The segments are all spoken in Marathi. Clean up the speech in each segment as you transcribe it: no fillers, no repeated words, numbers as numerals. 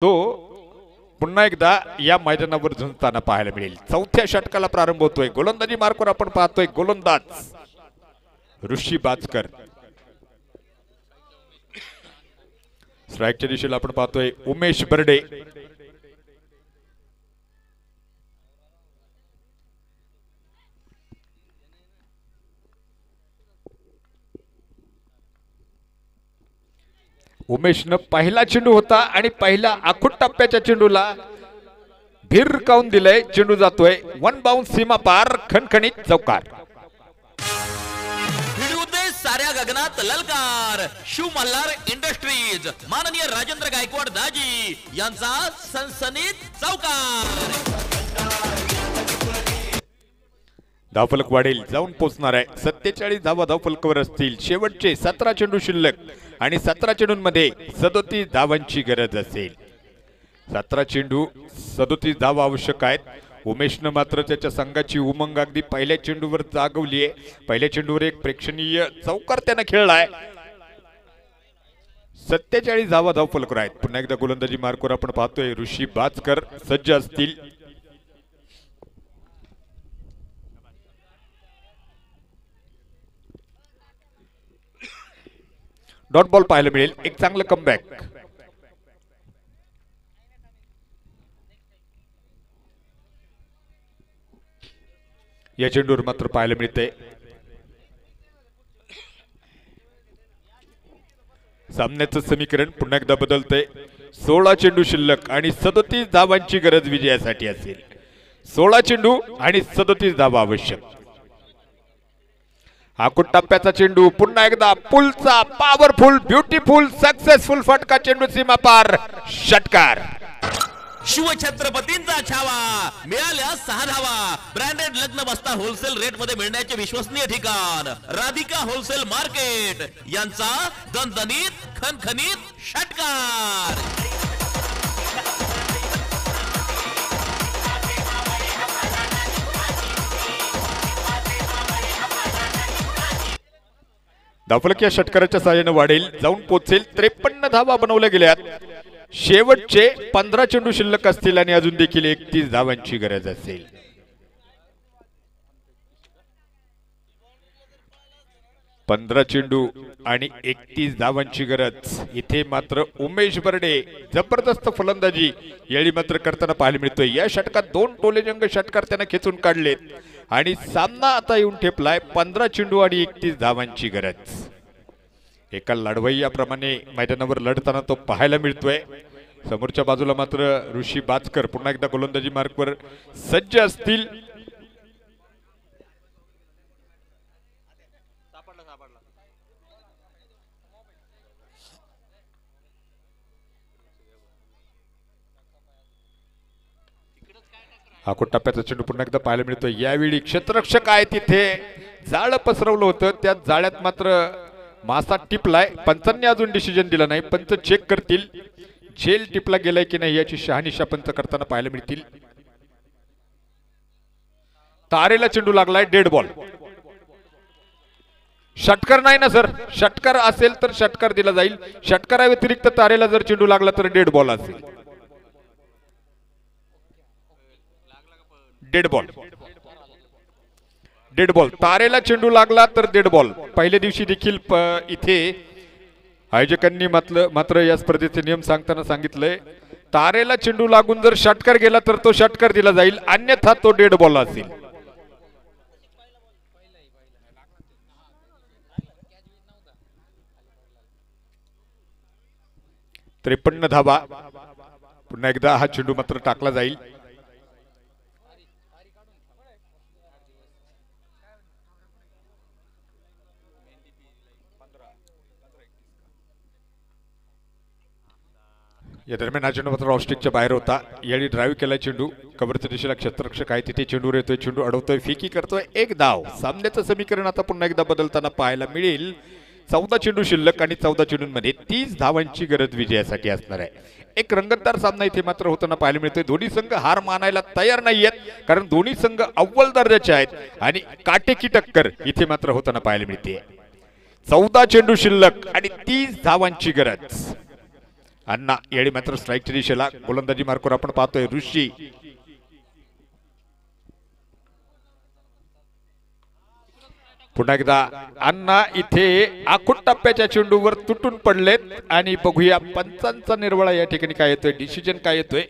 तो पुन्हा एकदा या मैदानावर झुंजताना पाहायला मिळेल। चौथ्या षटकाला प्रारंभ होतोय। गोलंदाजी मार्कवर आपण पाहतोय गोलंदाज ऋषी बाचकर। स्ट्राइकच्या दिशेला आपण पाहतोय उमेश बर्डे। उमेशनं पहिला चेंडू होता आणि पहिला आखूट टप्प्याच्या चेंडूला भिरकावून दिलंय। चेंडू जातोय वन बाउंस सीमा पार, खणखणीत चौकार। साऱ्या गगनात ललकार। शिव मल्हार इंडस्ट्रीज माननीय राजेंद्र गायकवाड दाजी यांचा सनसनीत चौकार। धावफलक वाढेल, जाऊन पोहोचणार आहे। 47 धावा धावफलकावर असतील। शेवटचे 17 चेंडू शिल्लक आणि 17 चेंडूंमध्ये 37 धावांची गरज असेल। 17 चेंडू 37 धावा आवश्यक आहेत। उमेशनं मात्र त्याच्या संघाची उमंग अगदी पहिल्या चेंडूवर जागवली आहे। पहिल्या चेंडूवर एक प्रेक्षणीय चौकार त्यानं खेळलाय। 47 धावा धावफलकावर आहेत। पुन्हा एकदा गोलंदाजी मार्कवर आपण पाहतोय ऋषी बाचकर सज्ज असतील। डॉट बॉल पाहायला मिळेल, एक चांगलं कमबॅक। या चेंडूवर मात्र पाहायला मिळते सामन्याचं समीकरण पुन्हा एकदा बदलतंय। 16 चेंडू शिल्लक आणि 37 धावांची गरज विजयासाठी असेल। 16 चेंडू आणि 37 धावा आवश्यक। आखूट टप्प्याचा चेंडू पुन्हा एकदा पुलचा पॉवरफुल ब्युटीफुल सक्सेसफुल फटका। चेंडू सीमा पार, षटकार। शिवछत्रपतींचा छावा, मिळाल्या 6 धावा। ब्रँडेड लग्न बस्ता होलसेल रेट मध्ये मिळण्याचे विश्वसनीय ठिकाण राधिका होलसेल मार्केट यांचा दणदणीत खणखणीत षटकार। धावफलक या षटकाराच्या साहाय्याने वाढेल, जाऊन पोहोचेल। 53 धावा बनवल्या गेल्यात। शेवटचे 15 चेंडू शिल्लक असतील आणि अजून देखील 31 धावांची गरज असेल। पंधरा चेंडू आणि 31 धावांची गरज। इथे मात्र उमेश बर्डे जबरदस्त फलंदाजी यावेळी मात्र करताना पाहायला मिळतोय। या षटकात 2 टोलेजंग षटकार त्याने खेचून काढलेत आणि सामना आता येऊन ठेपलाय। 15 चेंडू आणि 31 धावांची गरज। एका लढवय्याप्रमाणे मैदानावर लढताना तो पाहायला मिळतोय। समोरच्या बाजूला मात्र ऋषी बाचकर पुन्हा एकदा गोलंदाजी मार्कवर सज्ज असतील। आखूट टप्प्याचा चेंडू पुन्हा एकदा पाहायला मिळतोय। यावेळी क्षेत्ररक्षक आहे तिथे जाळ पसरवलं होतं, त्या जाळ्यात मात्र मासा टिपलाय। पंचांनी अजून डिसिजन दिला नाही। पंच चेक करतील झेल टिपला गेलाय की नाही याची शहानिशा पंच करताना पाहायला मिळतील। तारेला चेंडू लागलाय, डेड बॉल। षटकार नाही ना सर, षटकार असेल तर षटकार दिला जाईल। षटकारा व्यतिरिक्त तारेला जर चेंडू लागला तर डेड बॉल असेल। Dead ball, dead ball. तारेला चेंडू लागला तर डेड बॉल। पहिल्या दिवशी देखील इथे आयोजकांनी मात्र या स्पर्धेचे नियम सांगताना सांगितलंय तारेला चेंडू लागून जर षटकार गेला तर तो षटकार दिला जाईल, अन्यथा तो डेड बॉल असेल। त्रेपन्न धावा। पुन्हा एकदा हा चेंडू मात्र टाकला जाईल। या दरम्यान हा चेंडू मात्र ऑस्ट्रिकच्या बाहेर होता। यावेळी ड्राईव्ह केला चेंडू। कव्हरच्या दिशेला क्षेत्ररक्षक आहे तिथे चेंडू येतोय, चेंडू अडवतोय, फेकी करतोय, एक धाव। सामन्याचं समीकरण आता पुन्हा एकदा बदलताना पाहायला मिळेल। 14 चेंडू शिल्लक आणि 14 चेंडूंमध्ये 30 धावांची गरज विजयासाठी असणार आहे। एक रंगतदार सामना इथे मात्र होताना पाहायला मिळतोय। दोन्ही संघ हार मानायला तयार नाहीयेत, कारण दोन्ही संघ अव्वल दर्जाचे आहेत आणि काटेकी टक्कर इथे मात्र होताना पाहायला मिळते। 14 चेंडू शिल्लक आणि 30 धावांची गरज। अण्णा यावेळी मात्र स्ट्राईकच्या दिशेला गोलंदाजी मार्कवर आपण पाहतोय ऋषी. पुन्हा एकदा अण्णा इथे आखूट टप्प्याच्या चेंडूवर तुटून पडलेत आणि बघूया पंचांचा निर्वळा या ठिकाणी काय येतोय, डिसिजन काय येतोय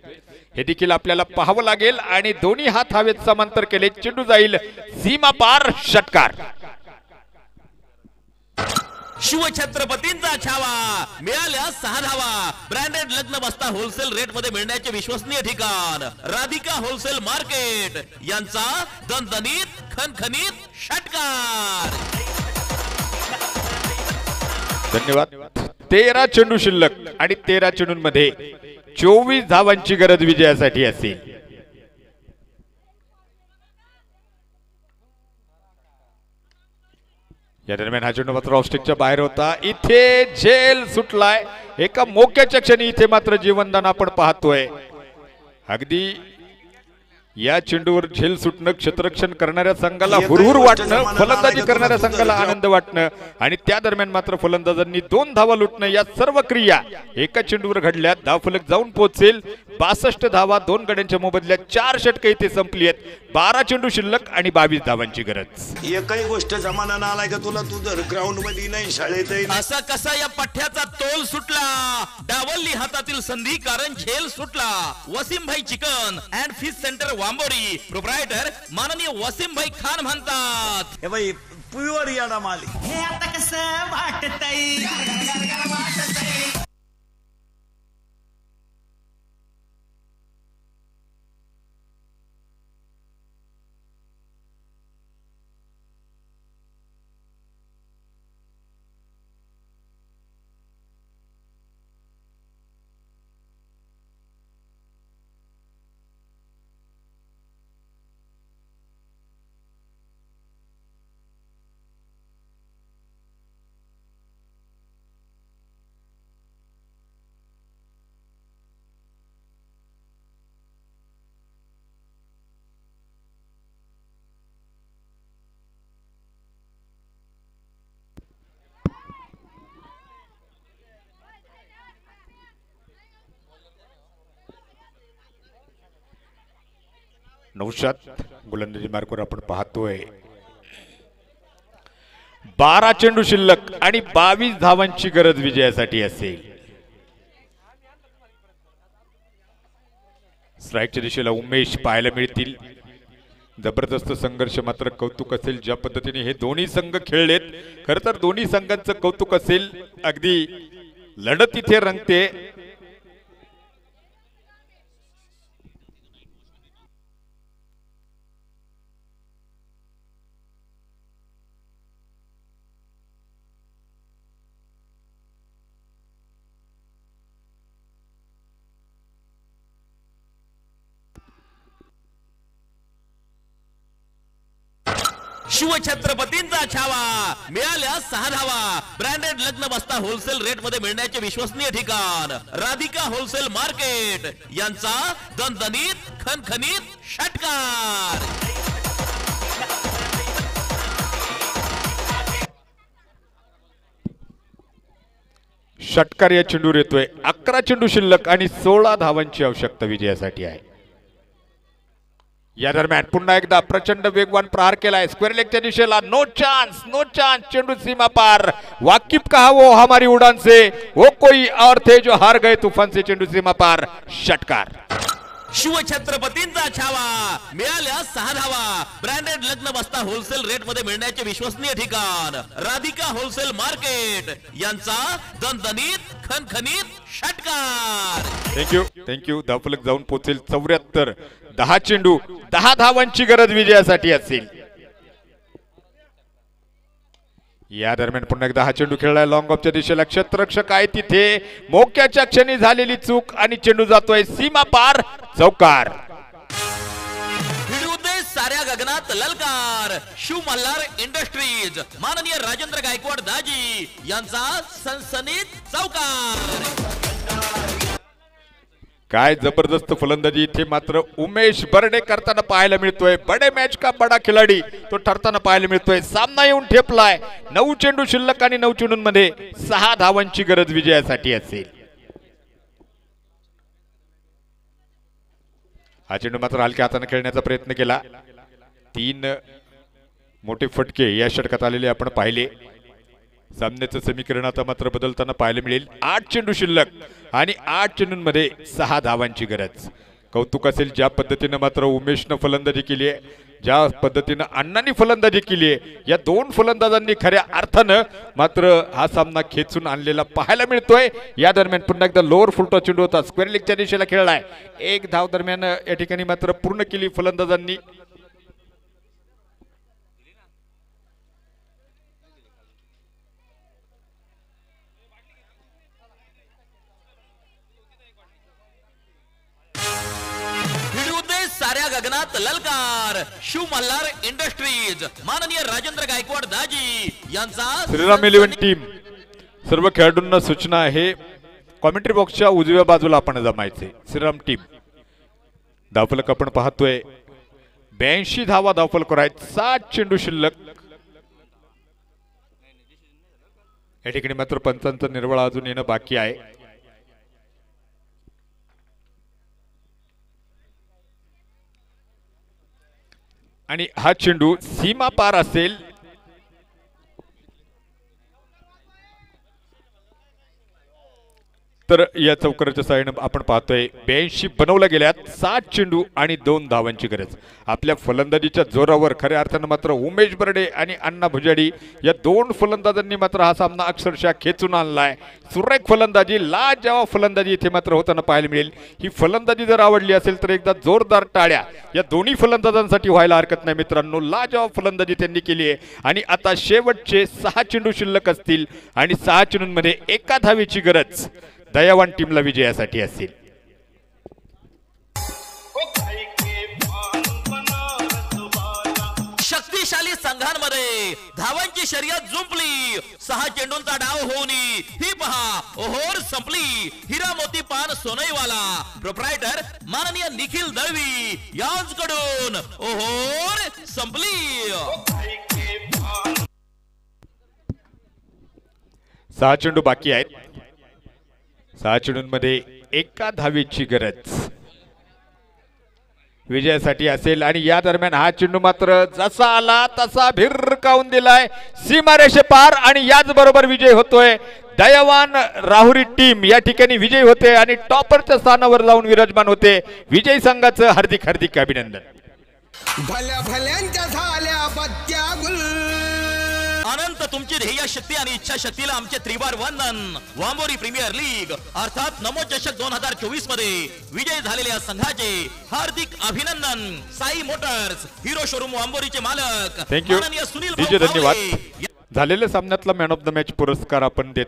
हे देखील आपल्याला पाहावं लागेल. आणि दोन्ही हात हवेत समांतर केले, चेंडू जाईल सीमा पार, षटकार. शिवछत्रपतींचा छावा, मिळाल्या 6 धावा. ब्रँडेड लग्न बस्ता होलसेल रेट मध्ये मिळण्याचे विश्वसनीय ठिकाण राधिका होलसेल मार्केट यांचा दणदणीत खणखणीत षटकार. धन्यवाद. 13 चेंडू शिल्लक आणि 13 चेंडूंमध्ये 24 धावांची गरज विजयासाठी असेल. या दरम्यान हा चेंडू मात्र ऑफस्टिकच्या बाहेर होता. इथे झेल सुटलाय. एका मोक्याच्या क्षणी इथे मात्र जीवनदान आपण पाहतोय. अगदी या चेंडूवर झेल सुटणं क्षेत्ररक्षण करणाऱ्या संघाला हुरहुर वाटणं, फलंदाजी करणाऱ्या संघाला आनंद वाटणं आणि त्या दरम्यान मात्र फलंदाजांनी 2 धावा लुटणं, या सर्व क्रिया एका चेंडूवर घडल्या. धावफलक जाऊन पोहोचेल 62 धावा. 2 गड्यांच्या मोबदल्यात 4 षटकं इथे संपली आहेत. 12 चेंडू शिल्लक आणि 22 धावांची गरज. एकही गोष्ट जमाना आलाय का तुला? तू जर ग्राउंड मध्ये नाही, शाळेत असा कसा या पठ्याचा तोल सुटला, डावलली हातातील संधी कारण झेल सुटला. Wasimbhai chicken and fish centre Wambori proprietor माननीय वसीमभाई खान म्हणतात, हे बाई प्युअर याडा माली. हे आता कसं वाटतंय. नौशाद गोलंदाजी मार्कवर आपण पाहतोय. 12 चेंडू शिल्लक आणि 22 धावांची गरज विजयासाठी असेल. स्ट्राईकच्या दिशेला उमेश पाहायला मिळतील. जबरदस्त संघर्ष मात्र कौतुक असेल ज्या पद्धतीने हे दोन्ही संघ खेळलेत. खरं तर दोन्ही संघांचं कौतुक असेल. अगदी लढत इथे रंगते. शिवछत्रपतींचा छावा, मिळाल्या 6 धावा. ब्रँडेड लग्न बस्ता होलसेल रेट मध्ये मिळण्याचे विश्वसनीय ठिकाण राधिका होलसेल मार्केट यांचा दणदणीत खणखणीत षटकार. षटकार या चेंडूवर येतोय. 11 चेंडू शिल्लक आणि 16 धावांची आवश्यकता विजयासाठी आहे. या दरम्यान पुन्हा एकदा प्रचंड वेगवान प्रहार केलाय स्क्वेअर लेगच्या दिशेला. No chance, no chance. चेंडू सीमा पार. वाकिफ कहा वो हमारी उड़ान से, वो कोई और थे जो हार गए तूफान से. चेंडू सीमा पार, षटकार. शिवछत्रपतींचा छावा, मिळाल्या 6 धावा. ब्रँडेड लग्न बस्ता होलसेल रेट मध्ये मिळण्याचे विश्वसनीय ठिकाण राधिका होलसेल मार्केट यांचा दणदणीत खणखणीत षटकार. Thank you, thank you. धावफलक जाऊन पोहोचेल 74. 10 चेंडू 10 धावांची गरज विजयासाठी असेल. या दरम्यान पुन्हा एकदा हा चेंडू खेळलाय लॉंग ऑफच्या दिशेला. क्षेत्ररक्षक आहे तिथे. मोक्याच्या क्षणी झालेली चूक आणि चेंडू जातोय सीमा पार, चौकार. भिडूदे साऱ्या गगनात ललकार. शिव मल्हार इंडस्ट्रीज माननीय राजेंद्र गायकवाड दाजी यांचा सनसनीत चौकार. काय जबरदस्त फलंदाजी इथे मात्र उमेश बर्डे करताना पाहायला मिळतोय. बडे मॅच का बडा खिलाडी तो ठरताना पाहायला मिळतोय. सामना येऊन ठेपलाय. 9 चेंडू शिल्लक आणि 9 चेंडूंमध्ये 6 धावांची गरज विजयासाठी असेल. हा चेंडू मात्र हलक्या हाताने खेळण्याचा प्रयत्न केला. 3 मोठे फटके या षटकात आलेले आपण पाहिले. सामन्याचं समीकरण आता मात्र बदलताना पाहायला मिळेल. 8 चेंडू शिल्लक आणि 8 चेंडूंमध्ये 6 धावांची गरज. कौतुक असेल ज्या पद्धतीनं मात्र उमेशनं फलंदाजी केली आहे, ज्या पद्धतीनं अण्णांनी फलंदाजी केली आहे. या 2 फलंदाजांनी खऱ्या अर्थानं मात्र हा सामना खेचून आणलेला पाहायला मिळतोय. या दरम्यान पुन्हा एकदा लोअर फुलटॉस चेंडू होता, स्क्वेअर लेगच्या दिशेला खेळलाय. 1 धाव दरम्यान या ठिकाणी मात्र पूर्ण केली फलंदाजांनी. साऱ्या गगनात ललकार. शिव मल्हार इंडस्ट्रीज माननीय राजेंद्र गायकवाड दाजी यांचा श्रीराम 11 टीम. सर्व खेळाडूंना सूचना आहे, कॉमेंट्री बॉक्सच्या उजव्या बाजूला आपण जमायचे. श्रीराम टीम धावफलक आपण पाहतोय. 82 धावा धावफलक आहेत. 7 चेंडू शिल्लक. या ठिकाणी मात्र पंचांचा निर्वळा अजून येणं बाकी आहे. आणि हा चेंडू सीमा पार असेल. तर या चौकाराच्या साहाय्याने आपण पाहतोय 82 बनवल्या गेल्यात. 7 चेंडू आणि 2 धावांची गरज. आपल्या फलंदाजीच्या जोरावर खऱ्या अर्थानं मात्र उमेश बर्डे आणि अण्णा भुजाडी या 2 फलंदाजांनी मात्र हा सामना अक्षरशः खेचून आणलाय. सुरेख फलंदाजी, लाजवाब फलंदाजी इथे मात्र होताना पाहायला मिळेल. ही फलंदाजी जर आवडली असेल तर एकदा जोरदार टाळ्या या दोन्ही फलंदाजांसाठी व्हायला हरकत नाही मित्रांनो. लाजवाब फलंदाजी त्यांनी केली आहे. आणि आता शेवटचे 6 चेंडू शिल्लक असतील आणि 6 चेंडूंमध्ये 1 धावेची गरज दयावान टीमला विजयासाठी असेल. शक्तिशाली संघांमध्ये धावांची शर्यत जुंपली. 6 चेंडूंचा डाव होऊन ही पहा ओहोर संपली. हिरा मोती पान सोनईवाला प्रोप्रायटर माननीय निखिल दळवी यांच्याकडून ओहोर संपली. 6 चेंडू बाकी आहेत. 6 चेंडूंमध्ये 1 धावेची गरज विजयासाठी असेल. आणि या दरम्यान हा चेंडू मात्र जसा आला तसा भिरकावून दिलाय सीमारेषे पार. आणि याच बरोबर विजय होतोय. दयावान राहुरी टीम या ठिकाणी विजयी होते आणि टॉपरच्या स्थानावर जाऊन विराजमान होते. विजयी संघाचं हार्दिक हार्दिक अभिनंदन. भल्या भल्यांच्या झाल्या बत्त्या गुल. अनंत तुमची ध्येय शक्ती आणि इच्छा शक्तीला आमचे त्रिवार वंदन. वांबोरी प्रीमियर लीग अर्थात नमो चषक 2024 मध्ये विजय झालेल्या संघाचे हार्दिक अभिनंदन. साई मोटर्स हिरो शोरूम वांबोरीचे मालक थँक्यू माननीय सुनील डीजे. धन्यवाद. भाऊ झालेल्या सामन्यातला मॅन ऑफ द मॅच पुरस्कार आपण देतो.